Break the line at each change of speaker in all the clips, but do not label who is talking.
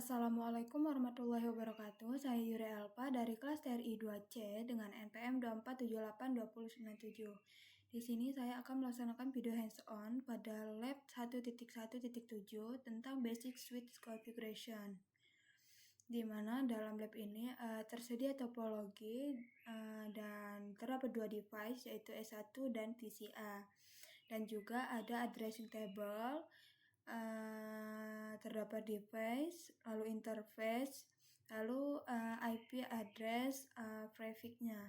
Assalamualaikum warahmatullahi wabarakatuh. Saya Yuri Elpa dari kelas TRI 2C dengan NPM 2478297. Di sini saya akan melaksanakan video hands-on pada lab 1.1.7 tentang basic switch configuration. Di mana dalam lab ini tersedia topologi dan terdapat dua device yaitu S1 dan VCA. Dan juga ada addressing table, terdapat device, lalu interface, lalu IP address prefix-nya.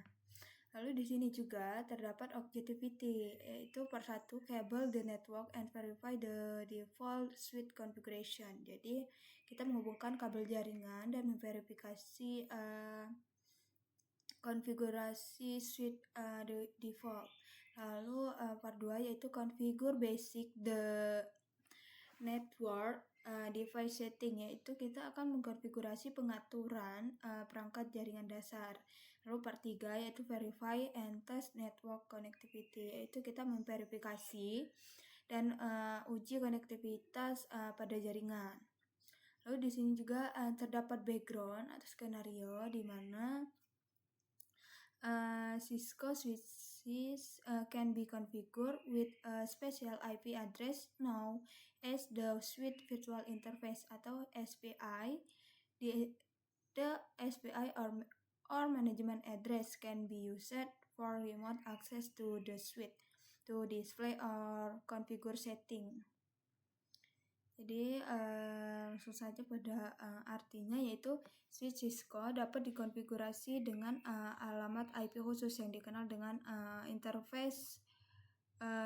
Lalu di sini juga terdapat objectivity, yaitu persatu cable the network and verify the default switch configuration. Jadi kita menghubungkan kabel jaringan dan memverifikasi konfigurasi switch default. Lalu part 2 yaitu configure basic the network device setting, yaitu kita akan mengkonfigurasi pengaturan perangkat jaringan dasar. Lalu part 3 yaitu verify and test network connectivity, yaitu kita memverifikasi dan uji konektivitas pada jaringan. Lalu di sini juga terdapat background atau skenario di mana Cisco switches can be configured with a special IP address known as the Switch Virtual Interface atau SPI. The SPI or management address can be used for remote access to the switch to display or configure setting. Jadi langsung saja pada artinya, yaitu switch Cisco dapat dikonfigurasi dengan alamat IP khusus yang dikenal dengan interface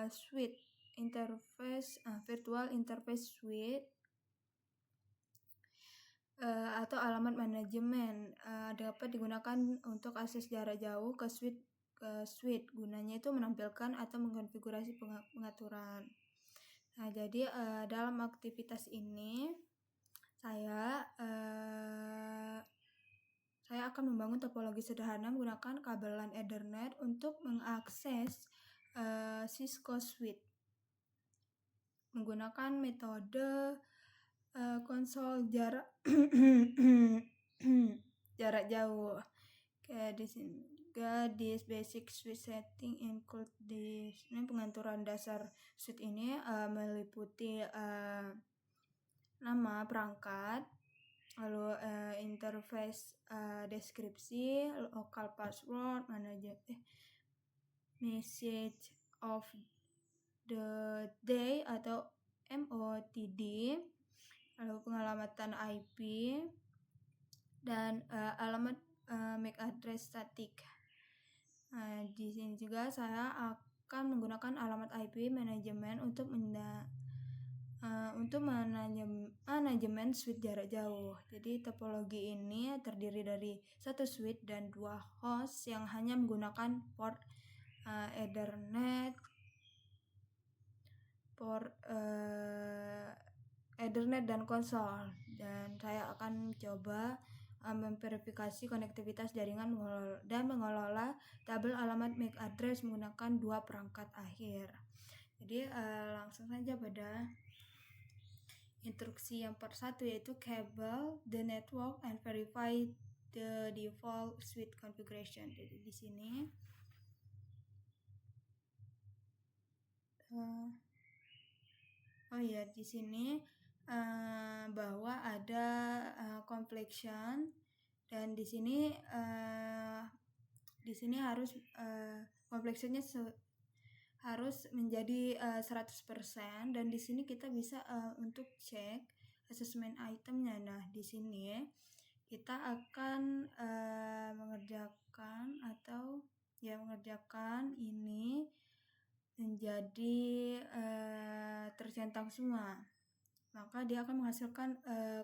switch, interface virtual interface switch atau alamat manajemen dapat digunakan untuk akses jarak jauh ke switch. Gunanya itu menampilkan atau mengkonfigurasi pengaturan. Nah, jadi dalam aktivitas ini saya akan membangun topologi sederhana menggunakan kabel LAN Ethernet untuk mengakses Cisco switch menggunakan metode konsol jarak jarak jauh. Kayak di sini juga this basic switch setting include ini pengaturan dasar switch ini meliputi nama perangkat, lalu interface deskripsi, local password, message of the day atau MOTD, lalu pengalamatan IP dan alamat MAC address static. Di sini juga saya akan menggunakan alamat IP manajemen untuk manajemen switch jarak jauh. Jadi topologi ini terdiri dari satu switch dan dua host yang hanya menggunakan port Ethernet dan konsol. Dan saya akan coba memverifikasi konektivitas jaringan dan mengelola tabel alamat MAC address menggunakan dua perangkat akhir. Jadi langsung saja pada instruksi yang persatu, yaitu cable the network and verify the default switch configuration. Jadi di sini di sini bahwa ada completion, dan di sini harus complexionnya harus menjadi 100%, dan di sini kita bisa untuk cek assessment itemnya. Nah, di sini kita akan mengerjakan ini menjadi tercentang semua, maka dia akan menghasilkan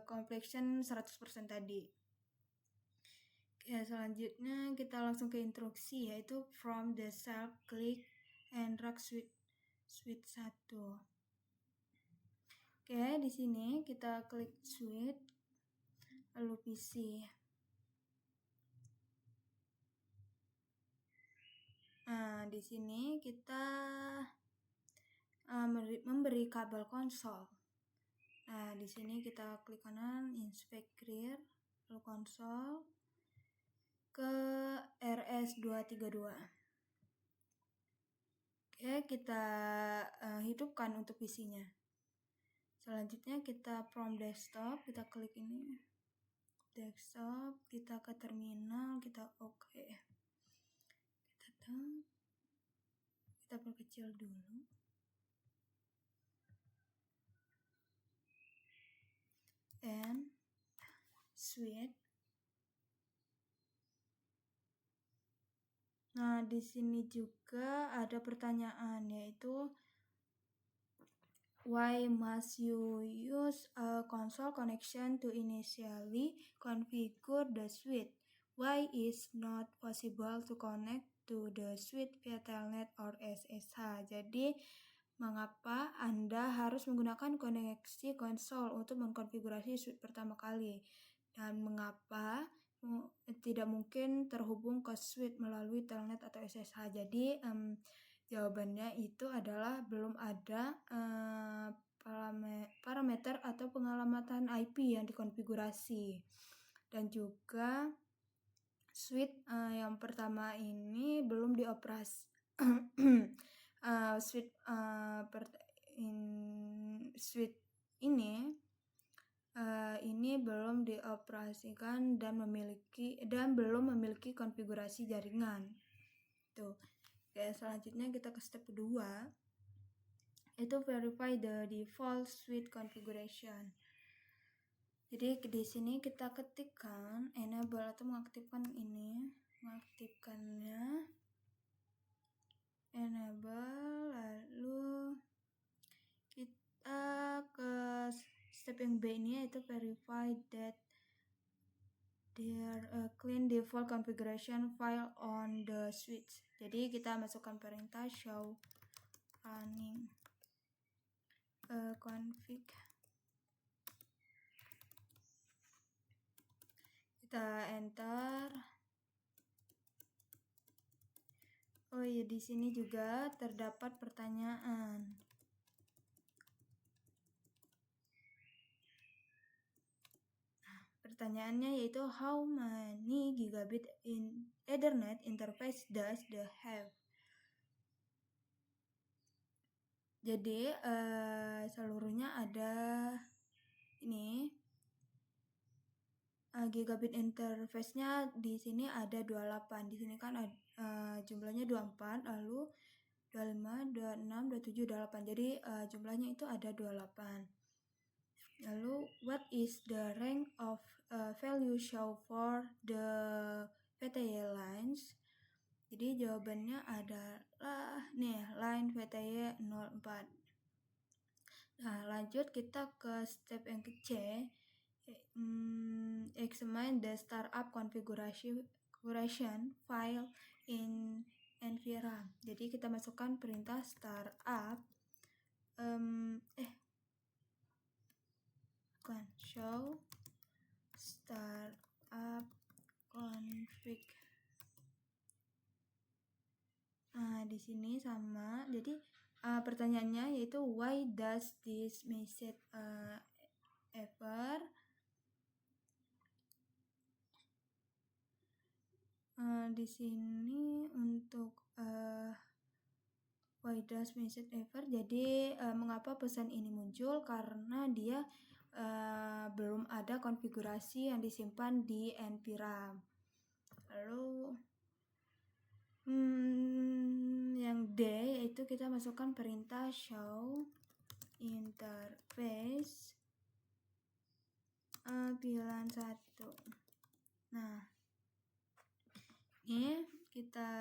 completion 100% tadi. Oke, selanjutnya kita langsung ke instruksi, yaitu from the cell click and drag switch 1. Oke, di sini kita klik switch lalu PC. Nah, di sini kita memberi kabel konsol. Nah, di sini kita klik kanan, inspect clear, lalu konsol ke RS232. Oke, kita hidupkan untuk PC-nya. Selanjutnya kita from desktop, kita klik ini desktop, kita ke terminal, kita oke. Kita perkecil dulu. And switch. Nah, di sini juga ada pertanyaan, yaitu why must you use a console connection to initially configure the switch? Why is not possible to connect to the switch via telnet or SSH? Jadi, mengapa Anda harus menggunakan koneksi konsol untuk mengkonfigurasi switch pertama kali? Dan mengapa tidak mungkin terhubung ke switch melalui telnet atau SSH? Jadi, jawabannya itu adalah belum ada parameter atau pengalamatan IP yang dikonfigurasi. Dan juga switch yang pertama ini belum dioperasi. Switch ini belum dioperasikan dan belum memiliki konfigurasi jaringan. Tuh. Oke, selanjutnya kita ke step kedua, itu verify the default switch configuration. Jadi di sini kita ketikkan enable atau mengaktifkannya enable, lalu kita ke step yang B ini, yaitu verify that there clean default configuration file on the switch. Jadi kita masukkan perintah show running config. Kita enter. Oh iya, di sini juga terdapat pertanyaan. Pertanyaannya yaitu how many gigabit in Ethernet interface does the have? Jadi seluruhnya ada ini gigabit interface-nya di sini ada 28. Di sini kan jumlahnya 24, lalu 25, 26, 27, 28. Jadi jumlahnya itu ada 28. Lalu what is the rank of value show for the VTY lines? Jadi jawabannya adalah nih, line VTY 04. Nah, lanjut kita ke step yang ke C. Examine the startup configuration file in NVRAM. Jadi kita masukkan perintah startup show startup config. Nah, di sini sama. Jadi pertanyaannya yaitu why does this message ever? Di sini untuk why does message ever? Jadi mengapa pesan ini muncul? Karena dia belum ada konfigurasi yang disimpan di NVRAM. Lalu yang D yaitu kita masukkan perintah show interface pilihan 1. Nah, ini kita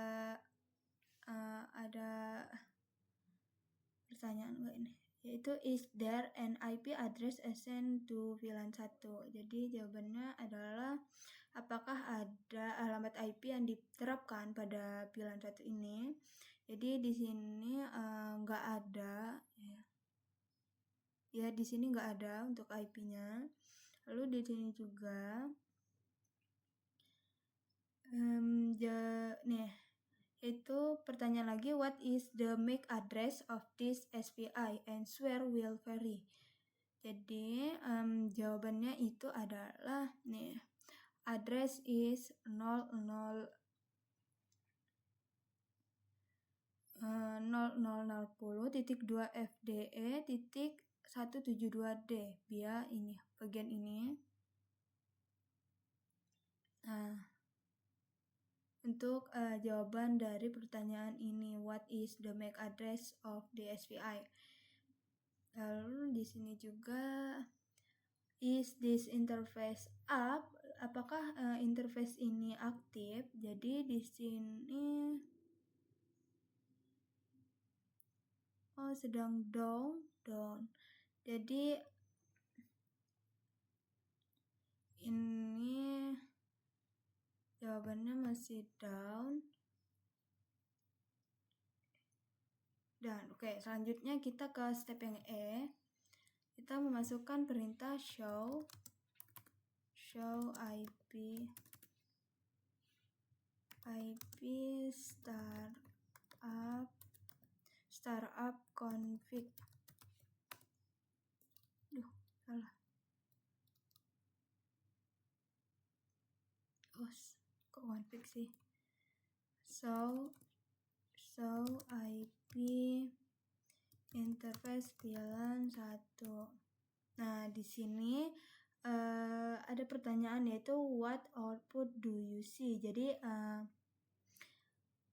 ada pertanyaan enggak ini, yaitu is there an IP address assigned to pilihan 1? Jadi jawabannya adalah apakah ada alamat IP yang diterapkan pada pilihan 1 ini. Jadi di sini nggak ada ya. Di sini nggak ada untuk IP-nya. Lalu di sini juga itu pertanyaan lagi, what is the MAC address of this SPI? Answer will vary. Jadi jawabannya itu adalah nih, address is 0000.2FDE.172D biar ini bagian ini. Nah, untuk jawaban dari pertanyaan ini, what is the MAC address of the SPI? Lalu di sini juga, is this interface up? Apakah interface ini aktif? Jadi di sini sedang down. Jadi ini jawabannya masih down. Dan oke, selanjutnya kita ke step yang E. Kita memasukkan perintah show IP startup config. Salah. Kok config sih? So IP interface pilihan 1. Nah, di sini ada pertanyaan yaitu what output do you see? Jadi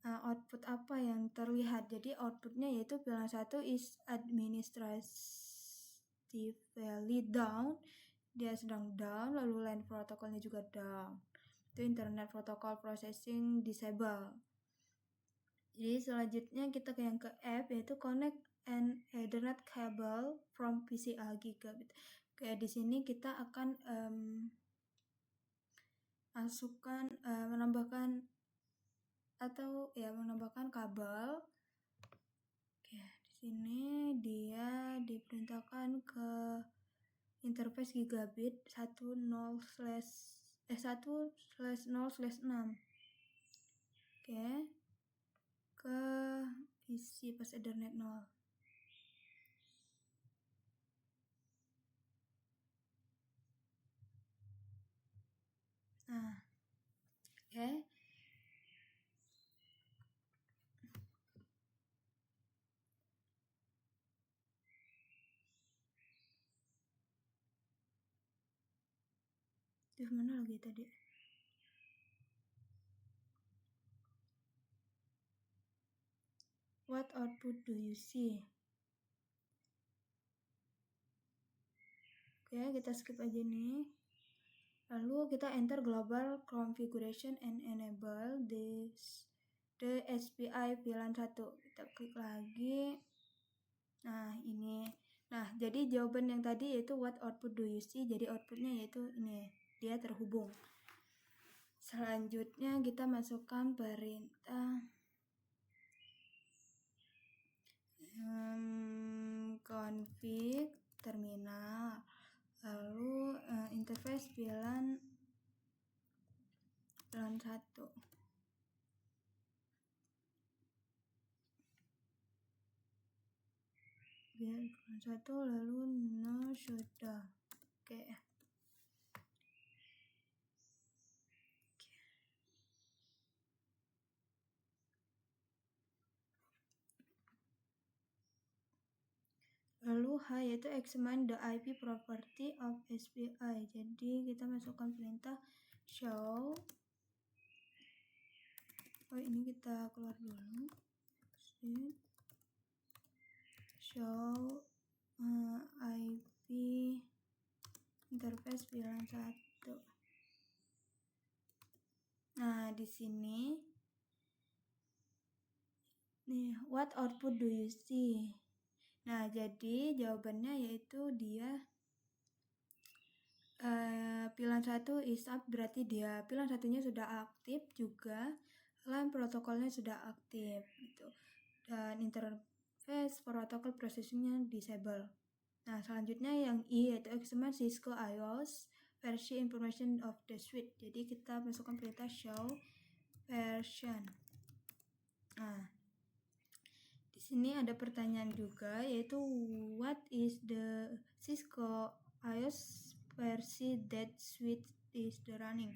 output apa yang terlihat? Jadi outputnya yaitu pilihan 1 is administratively down. Dia sedang down, lalu line protokolnya juga down. Itu internet protocol processing disable. Jadi selanjutnya kita ke yang ke F, yaitu connect an Ethernet cable from PCIe gigabit. Kayak di sini kita akan menambahkan kabel. Oke, di sini dia diperintahkan ke interface gigabit 1/0/6. Oke, ke isi pas Ethernet 0. Nah, oke. Di mana lagi tadi? What output do you see? Oke, kita skip aja nih. Lalu kita enter global configuration and enable the SPI pilihan 1. Kita klik lagi. Nah, ini. Nah, jadi jawaban yang tadi yaitu what output do you see? Jadi outputnya yaitu ini, dia terhubung. Selanjutnya kita masukkan perintah config terminal, lalu interface pilihan 1. Pilihan 1 lalu no sudah. Oke. Lalu H yaitu examine the IP property of SPI. Jadi kita masukkan perintah show. Ini kita keluar dulu. Show IP interface pilihan 1. Nah, di sini nih, what output do you see? Nah, jadi jawabannya yaitu dia pilihan 1 is up, berarti dia pilihan satunya sudah aktif juga, line protokolnya sudah aktif gitu. Dan interface protocol processingnya disable. Nah, selanjutnya yang I yaitu examine Cisco IOS version information of the switch. Jadi kita masukkan perintah show version. Nah, di sini ada pertanyaan juga yaitu what is the Cisco iOS versi that suite is the running.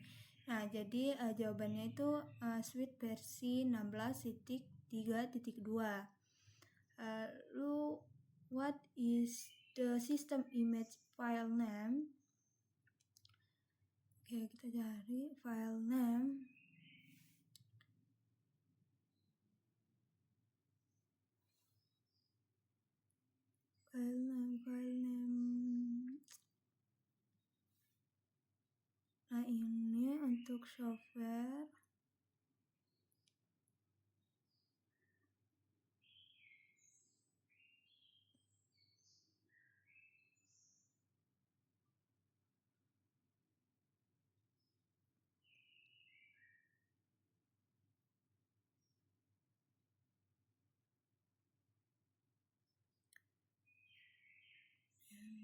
Nah, jadi jawabannya itu suite versi 16.3.2. Lalu what is the system image file name? Oke, kita cari file name. File name. Nah, ini untuk software.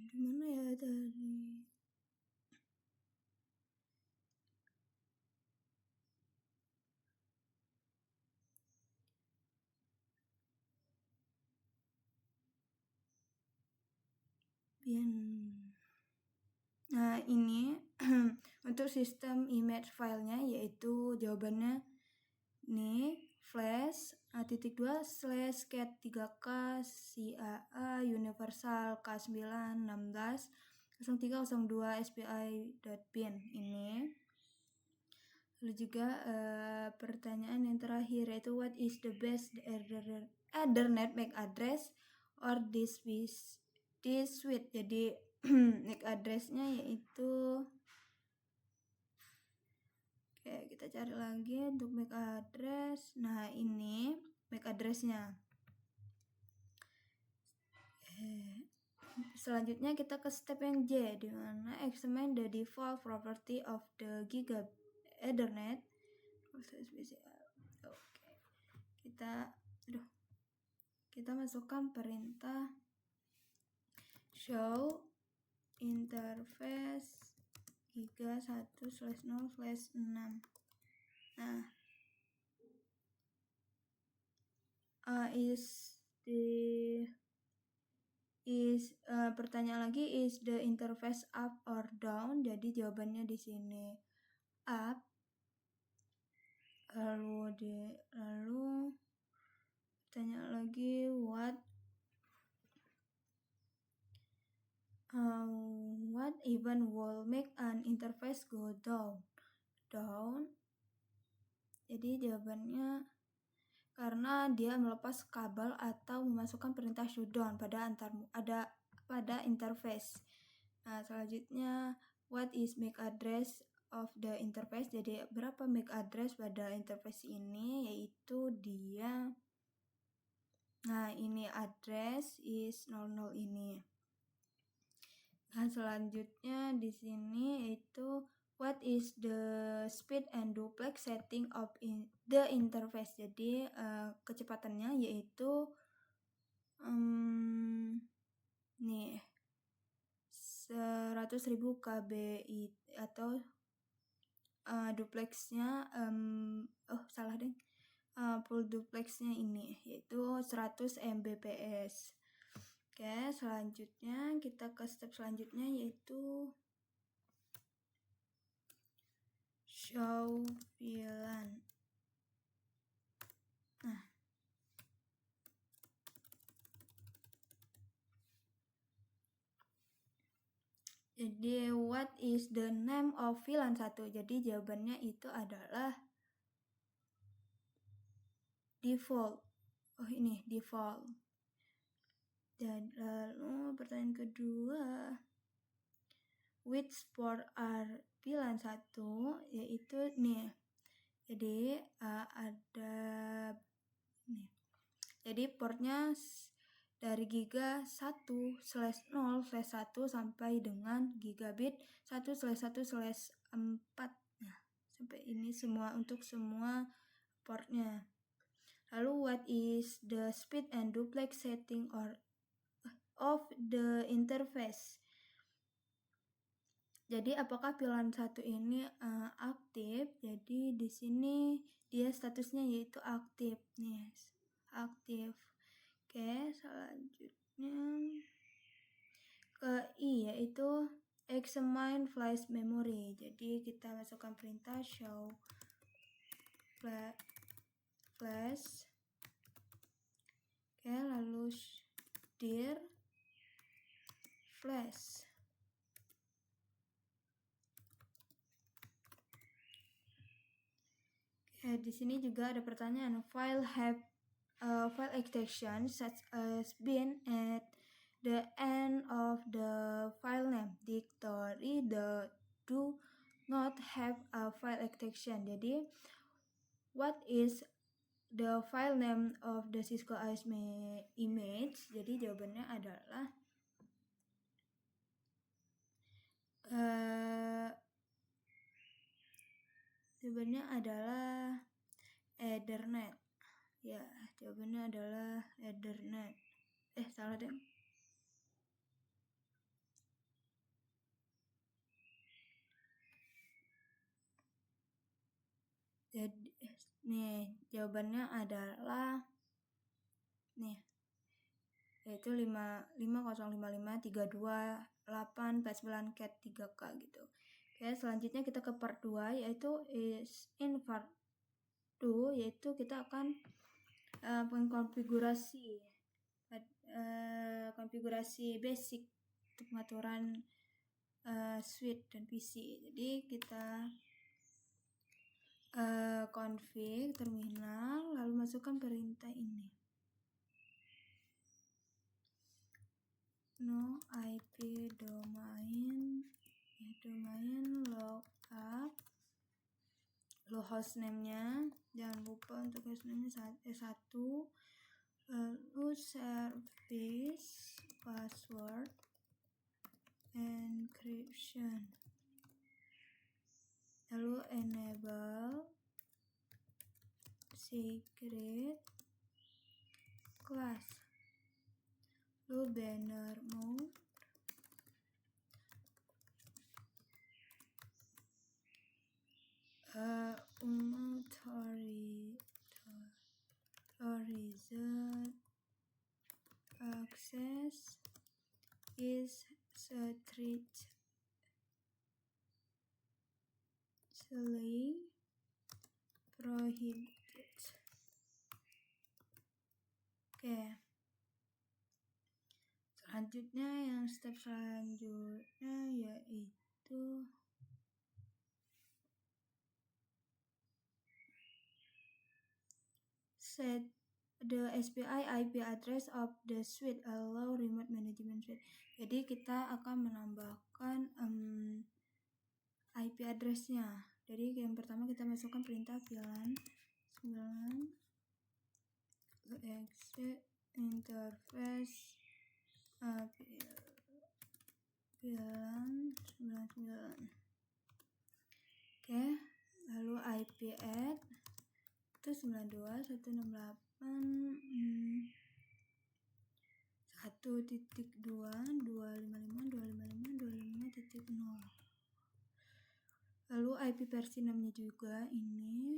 Gimana ya tadi? Nah, ini untuk sistem image filenya yaitu jawabannya nih flash /2/cat 3k CAA universal K9 16 0302 SPI.bin ini. Lalu juga pertanyaan yang terakhir yaitu what is the best Ethernet MAC address or this suite. Jadi MAC addressnya yaitu, oke, kita cari lagi untuk MAC address. Nah, ini MAC addressnya. Selanjutnya kita ke step yang J, di mana examine the default property of the Giga Ethernet. Oke, kita masukkan perintah show interface giga 1/0/6. Nah, pertanyaan lagi, is the interface up or down? Jadi jawabannya di sini up. Lalu tanya lagi what event will make an interface go down? Jadi jawabannya karena dia melepas kabel atau memasukkan perintah shutdown pada interface. Nah, selanjutnya what is MAC address of the interface? Jadi berapa MAC address pada interface ini, yaitu dia, nah ini address is 00 ini. Nah, selanjutnya di sini yaitu what is the speed and duplex setting of the interface? Jadi kecepatannya yaitu nih 100.000 kbi atau duplexnya full duplexnya ini yaitu 100 Mbps. Oke, selanjutnya kita ke step selanjutnya yaitu show VLAN. Nah, jadi what is the name of VLAN 1? Jadi jawabannya itu adalah default. Oh, ini default. Dan lalu pertanyaan kedua, which port are VLAN 1? Yaitu nih. Jadi ada nih. Jadi portnya dari giga 1/0/1 sampai dengan gigabit 1/1/4. Nah, sampai ini semua untuk semua portnya. Lalu what is the speed and duplex setting of the interface? Jadi apakah VLAN 1 ini aktif? Jadi di sini dia statusnya yaitu aktif nih. Aktif. Oke, selanjutnya ke I, yaitu examine flash memory. Jadi kita masukkan perintah show flash. Oke, lalu dir flash. Di sini juga ada pertanyaan, file have file extension such as bin at the end of the file name. Directory do not have a file extension. Jadi what is the file name of the Cisco ASM image? Jadi jawabannya adalah Ethernet. Ya, jawabannya adalah Ethernet. Salah deh. Jadi nih jawabannya adalah yaitu 50553289 cat 3K gitu. Oke, selanjutnya kita ke part 2, yaitu in part 2 yaitu kita akan konfigurasi basic untuk pengaturan switch dan PC. Jadi kita config terminal, lalu masukkan perintah ini, no IP domain lookup, lalu hostname-nya jangan lupa untuk hostname-nya S1, lalu service password encryption, lalu enable secret class, lalu banner mode, authorized access is strictly prohibited. Oke. Selanjutnya step selanjutnya yaitu set the SPI IP address of the switch, allow remote management switch. Jadi kita akan menambahkan IP address-nya. Jadi yang pertama kita masukkan perintah VLAN 9 exit interface VLAN 99. Oke, lalu IP add itu 92.1.2.255.255.255.0. Lalu IP versi 6-nya juga ini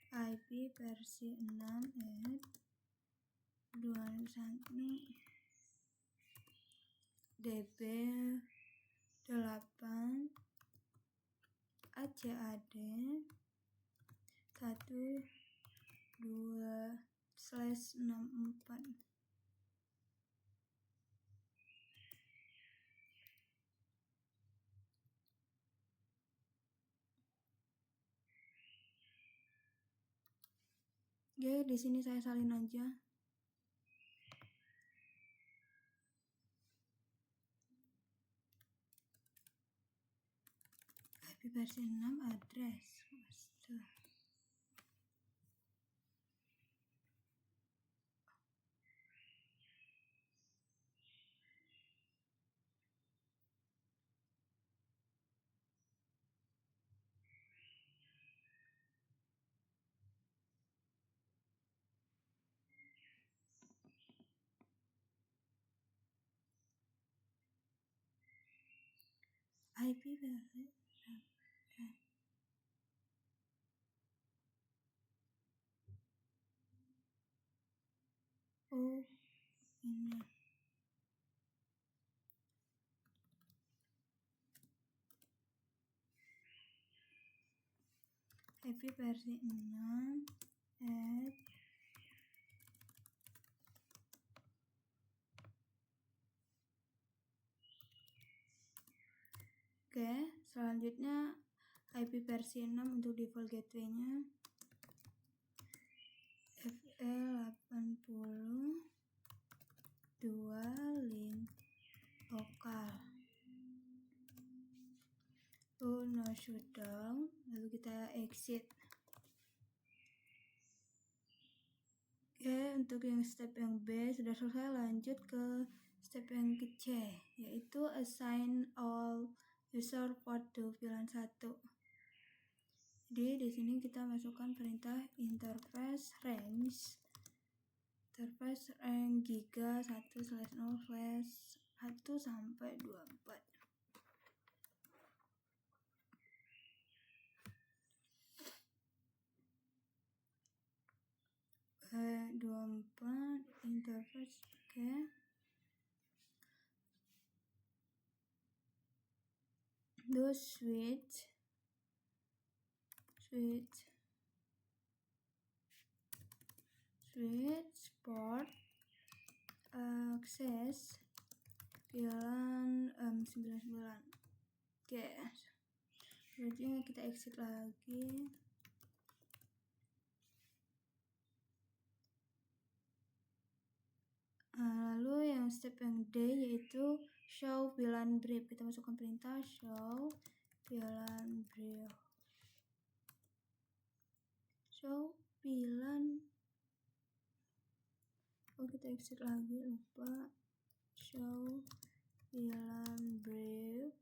IP versi 6 at 21 db 8 ACAD 12/64. Oke, di sini saya salin aja. IP versi 6 address. IP versi ini IP versi 6 add. Oke, selanjutnya IP versi 6 untuk default gateway-nya FL80 2 link lokal. No shutdown, lalu kita exit. Oke, untuk yang step yang B sudah selesai, lanjut ke step yang ke C, yaitu assign all user port to VLAN 1. Jadi di sini kita masukkan perintah interface range giga 1/0/1 sampai 24. 24 interface. Oke. Do switch port access VLAN 99. Oke. Selanjutnya kita exit lagi. Lalu yang step yang D yaitu show VLAN brief. Kita masukkan perintah show VLAN brief. Show VLAN. Oh, kita exit lagi, lupa. Show VLAN brief.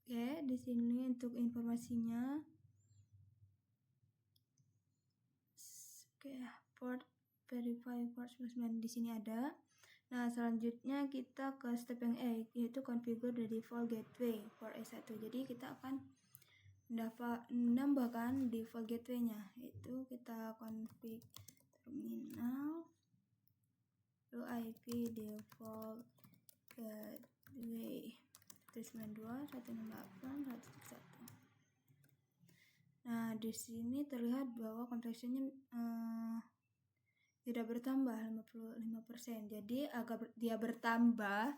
Oke, di sini untuk informasinya. Oke, port verify port 99 di sini ada. Nah, selanjutnya kita ke step yang E, yaitu configure the default gateway for E1. Jadi kita akan menambahkan default gateway-nya, yaitu kita config terminal lalu IP default gateway 192.168.1.1. Nah, di sini terlihat bahwa complexionnya tidak bertambah 55%. Jadi agar dia bertambah,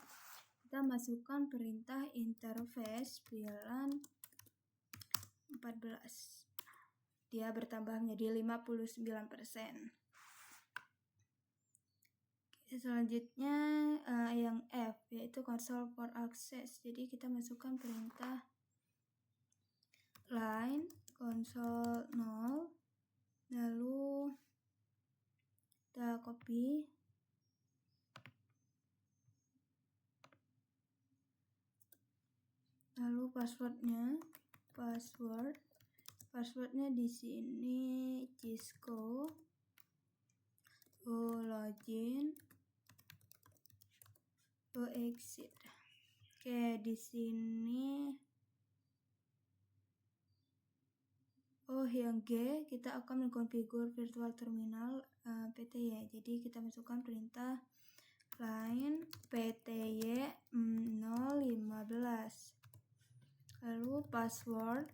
kita masukkan perintah interface VLAN 14. Dia bertambah menjadi 59%. Selanjutnya yang F, yaitu console port access. Jadi kita masukkan perintah line console 0, lalu kita copy, lalu passwordnya di sini Cisco, login, exit. Oke, di sini yang G kita akan mengkonfigur virtual terminal PTY. Jadi kita masukkan perintah line PTY 015. Lalu password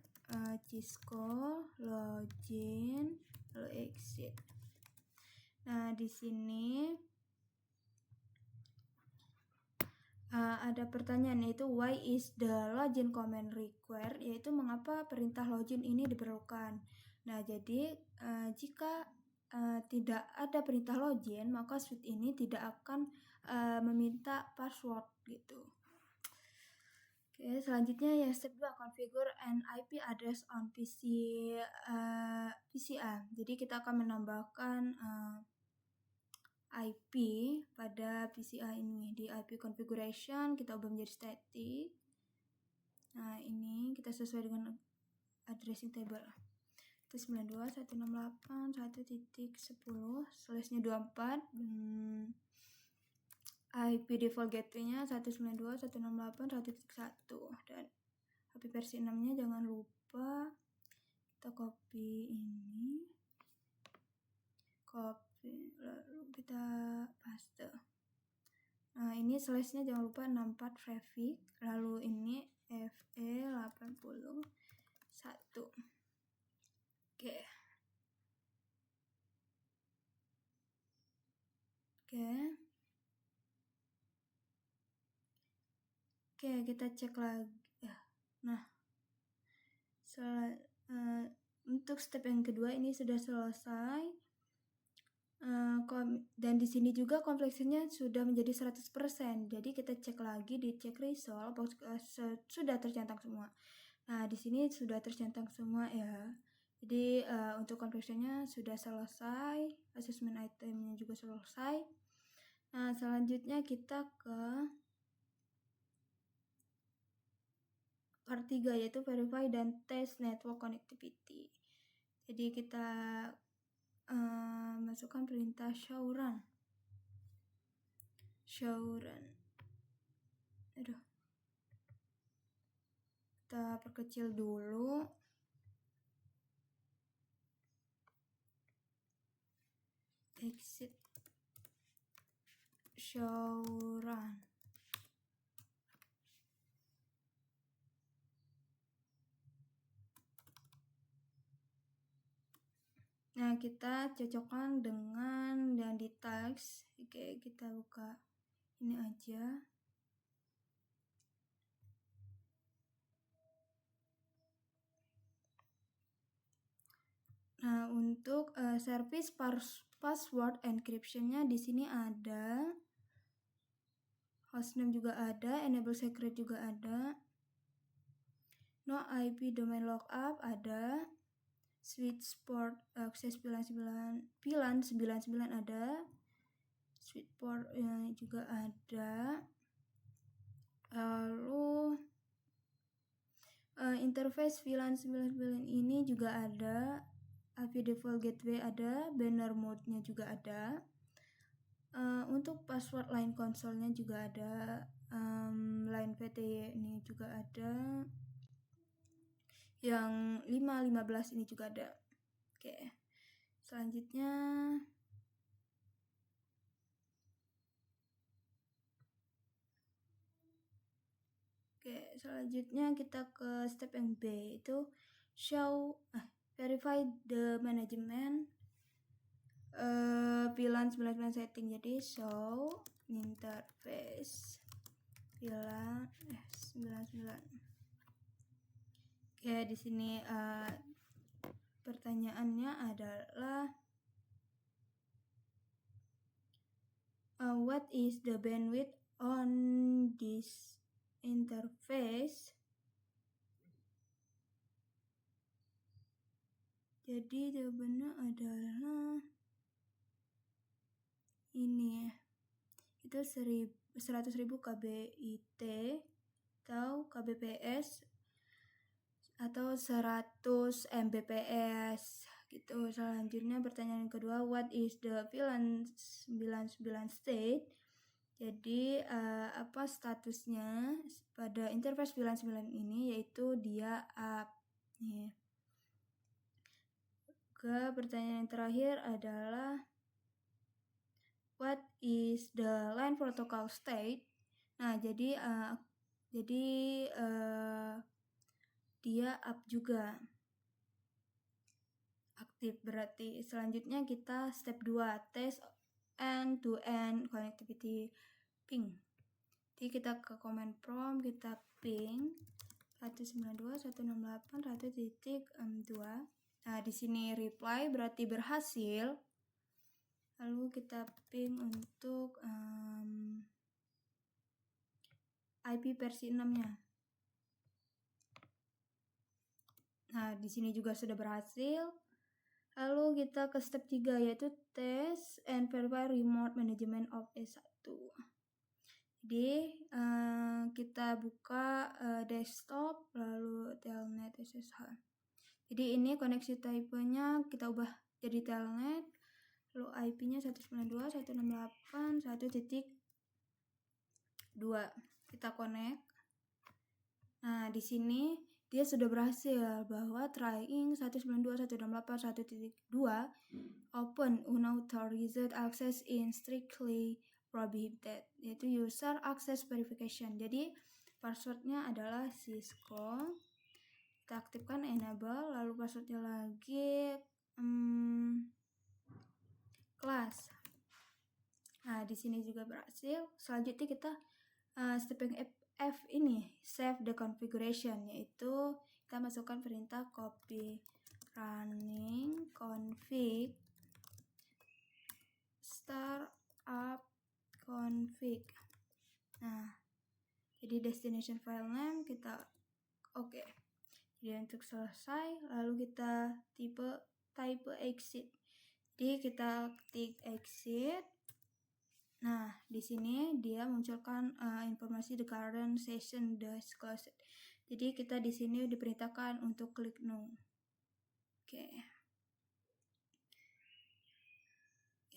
Cisco, login, lalu exit. Nah, di sini ada pertanyaan, yaitu why is the login command required, yaitu mengapa perintah login ini diperlukan. Nah, jadi jika tidak ada perintah login, maka suite ini tidak akan meminta password gitu. Oke, selanjutnya yang step 2, configure an IP address on PCA. Jadi kita akan menambahkan IP pada PCA ini. Di IP configuration kita ubah menjadi static. Nah, ini kita sesuai dengan addressing table. 192.168.1.10/24. IP default gateway-nya 192.168.1.1. Dan IP versi 6-nya jangan lupa kita copy ini. Lalu kita paste. Nah, ini slashnya jangan lupa 64 traffic, lalu ini FE81. Oke. Oke, kita cek lagi. Nah, untuk step yang kedua ini sudah selesai. Dan di sini juga kompleksitasnya sudah menjadi 100%. Jadi kita cek lagi di cek result sudah tercentang semua. Nah, di sini sudah tercentang semua ya. Jadi untuk kompleksitasnya sudah selesai, assessment itemnya juga selesai. Nah, selanjutnya kita ke part 3 yaitu verify dan test network connectivity. Jadi kita masukkan perintah show run. Kita perkecil dulu. Exit show run. Nah, kita cocokkan dengan yang di tags. Oke, kita buka ini aja. Nah, untuk service password encryption-nya di sini ada, hostname juga ada, enable secret juga ada, no IP domain lookup ada, switch port access VLAN 99 ada, switch port juga ada, lalu interface VLAN 99 ini juga ada, IP default gateway ada, banner mode-nya juga ada. Untuk password line console-nya juga ada, line VTY ini juga ada, yang 515 ini juga ada. Oke, selanjutnya kita ke step yang B, itu verify the management VLAN 99 setting. Jadi show interface VLAN 99. Oke, di sini pertanyaannya adalah what is the bandwidth on this interface? Jadi jawabannya adalah ini ya, itu 100.000 kbit atau kbps atau 100 mbps gitu. Selanjutnya pertanyaan kedua, what is the VLAN 99 state? Jadi apa statusnya pada interface VLAN 99 ini, yaitu dia up nih. Ke pertanyaan yang terakhir adalah what is the line protocol state? Nah, jadi dia up juga, aktif berarti. Selanjutnya kita step 2, test end-to-end connectivity ping. Jadi kita ke command prompt, kita ping 192.168.1.2. Nah, di sini reply berarti berhasil. Lalu kita ping untuk IP versi 6-nya. Nah, di sini juga sudah berhasil. Lalu kita ke step 3 yaitu test and verify remote management of S1. Jadi kita buka desktop lalu telnet SSH. Jadi ini koneksi tipenya kita ubah jadi telnet, lalu IP-nya 192.168.1.2. Kita connect. Nah, di sini dia sudah berhasil bahwa trying 192.168.1.2 open unauthorized access in strictly prohibited, yaitu user access verification. Jadi passwordnya adalah Cisco. Kita aktifkan enable, lalu passwordnya lagi kelas. Nah, di sini juga berhasil. Selanjutnya kita step yang F ini, save the configuration, yaitu kita masukkan perintah copy running config startup config. Nah, jadi destination file name kita oke. Jadi untuk selesai, lalu kita type exit. Jadi kita ketik exit. Nah, di sini dia munculkan informasi the current session is closed. Jadi kita di sini diperintahkan untuk klik no. Oke.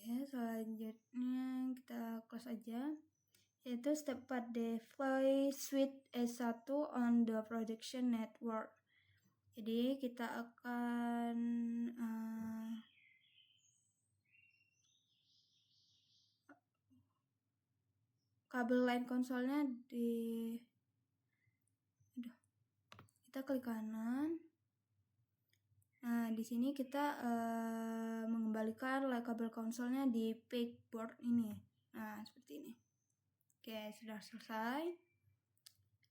Ya, selanjutnya kita close aja. Yaitu step 4 deploy suite S1 on the production network. Jadi kita akan kabel line konsolnya kita klik kanan. Nah, di sini kita mengembalikan kabel konsolnya di pegboard ini. Nah, seperti ini. Oke, sudah selesai.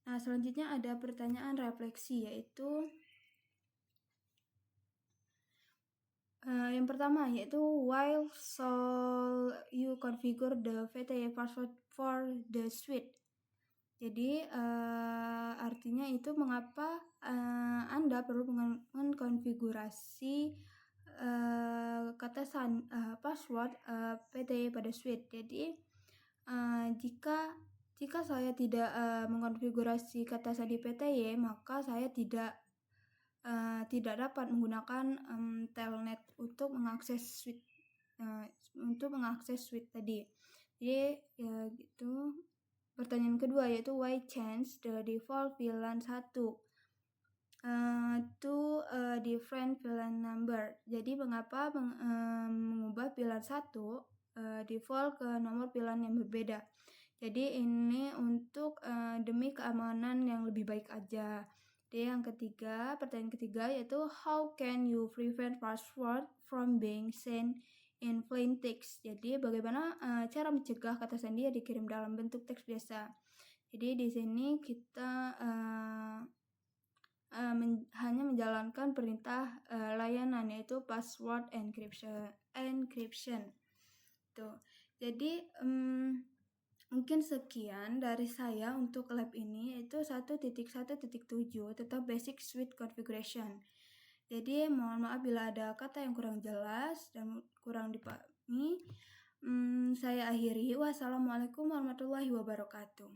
Nah, selanjutnya ada pertanyaan refleksi, yaitu yang pertama, yaitu why should you configure the VTE password for the suite. Jadi artinya itu mengapa Anda perlu mengkonfigurasi kata password VTE pada suite. Jadi jika saya tidak mengkonfigurasi kata sandi VTE, maka saya tidak dapat menggunakan telnet untuk mengakses suite tadi. Jadi ya gitu. Pertanyaan kedua yaitu why change the default VLAN 1 to a different VLAN number. Jadi mengapa mengubah VLAN 1 default ke nomor VLAN yang berbeda. Jadi ini untuk demi keamanan yang lebih baik aja. Jadi yang ketiga, pertanyaan ketiga yaitu how can you prevent password from being sent in plain text. Jadi bagaimana cara mencegah kata sandi yang dikirim dalam bentuk teks biasa. Jadi di sini kita hanya menjalankan perintah layanan, yaitu password encryption. Tuh. Jadi mungkin sekian dari saya untuk lab ini, yaitu 1.1.7 tentang basic suite configuration. Jadi mohon maaf bila ada kata yang kurang jelas dan kurang dipahami. Saya akhiri. Wassalamualaikum warahmatullahi wabarakatuh.